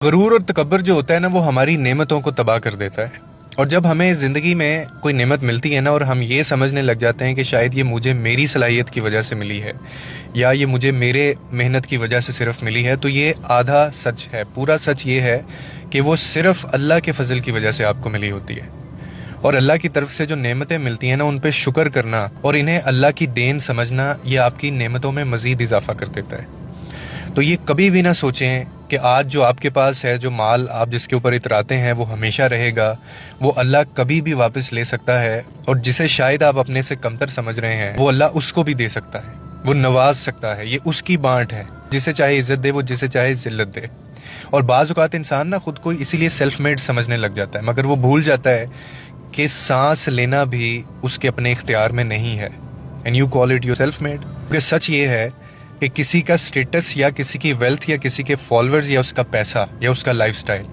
غرور اور تکبر جو ہوتا ہے نا وہ ہماری نعمتوں کو تباہ کر دیتا ہے. اور جب ہمیں زندگی میں کوئی نعمت ملتی ہے نا اور ہم یہ سمجھنے لگ جاتے ہیں کہ شاید یہ مجھے میری صلاحیت کی وجہ سے ملی ہے یا یہ مجھے میرے محنت کی وجہ سے صرف ملی ہے، تو یہ آدھا سچ ہے. پورا سچ یہ ہے کہ وہ صرف اللہ کے فضل کی وجہ سے آپ کو ملی ہوتی ہے. اور اللہ کی طرف سے جو نعمتیں ملتی ہیں نا ان پہ شکر کرنا اور انہیں اللہ کی دین سمجھنا یہ آپ کی نعمتوں میں مزید اضافہ کر دیتا ہے. تو یہ کبھی بھی نہ سوچیں کہ آج جو آپ کے پاس ہے، جو مال آپ جس کے اوپر اتراتے ہیں وہ ہمیشہ رہے گا. وہ اللہ کبھی بھی واپس لے سکتا ہے، اور جسے شاید آپ اپنے سے کمتر سمجھ رہے ہیں وہ اللہ اس کو بھی دے سکتا ہے، وہ نواز سکتا ہے. یہ اس کی بانٹ ہے، جسے چاہے عزت دے وہ جسے چاہے ذلت دے. اور بعض اوقات انسان نا خود کو اسی لیے سیلف میڈ سمجھنے لگ جاتا ہے، مگر وہ بھول جاتا ہے کہ سانس لینا بھی اس کے اپنے اختیار میں نہیں ہے. And you call it your self made. کیونکہ سچ یہ ہے کہ کسی کا سٹیٹس یا کسی کی ویلتھ یا کسی کے فالوورز یا اس کا پیسہ یا اس کا لائف سٹائل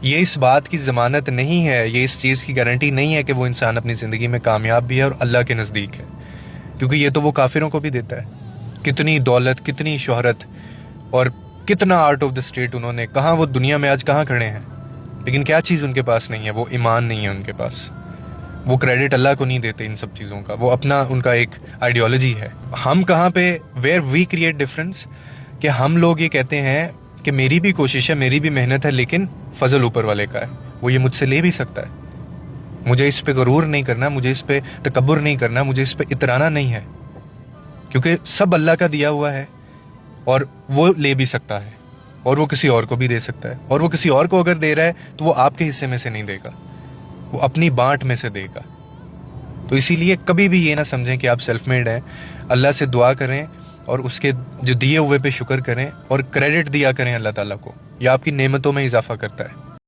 یہ اس بات کی ضمانت نہیں ہے، یہ اس چیز کی گارنٹی نہیں ہے کہ وہ انسان اپنی زندگی میں کامیاب بھی ہے اور اللہ کے نزدیک ہے. کیونکہ یہ تو وہ کافروں کو بھی دیتا ہے. کتنی دولت، کتنی شہرت اور کتنا آؤٹ آف دا اسٹیٹ انہوں نے، کہاں وہ دنیا میں آج کہاں کھڑے ہیں، لیکن کیا چیز ان کے پاس نہیں ہے؟ وہ ایمان نہیں ہے ان کے پاس. وہ کریڈٹ اللہ کو نہیں دیتے ان سب چیزوں کا، وہ اپنا ان کا ایک آئیڈیالوجی ہے. ہم کہاں پہ ویئر وی کریٹ ڈفرینس کہ ہم لوگ یہ کہتے ہیں کہ میری بھی کوشش ہے، میری بھی محنت ہے، لیکن فضل اوپر والے کا ہے، وہ یہ مجھ سے لے بھی سکتا ہے. مجھے اس پہ غرور نہیں کرنا، مجھے اس پہ تکبر نہیں کرنا، مجھے اس پہ اترانا نہیں ہے، کیونکہ سب اللہ کا دیا ہوا ہے اور وہ لے بھی سکتا ہے اور وہ کسی اور کو بھی دے سکتا ہے. اور وہ کسی اور کو اگر دے رہا ہے تو وہ آپ کے حصے میں سے نہیں دے گا، وہ اپنی بانٹ میں سے دے گا. تو اسی لیے کبھی بھی یہ نہ سمجھیں کہ آپ سیلف میڈ ہیں. اللہ سے دعا کریں اور اس کے جو دیے ہوئے پہ شکر کریں اور کریڈٹ دیا کریں اللہ تعالیٰ کو. یہ آپ کی نعمتوں میں اضافہ کرتا ہے.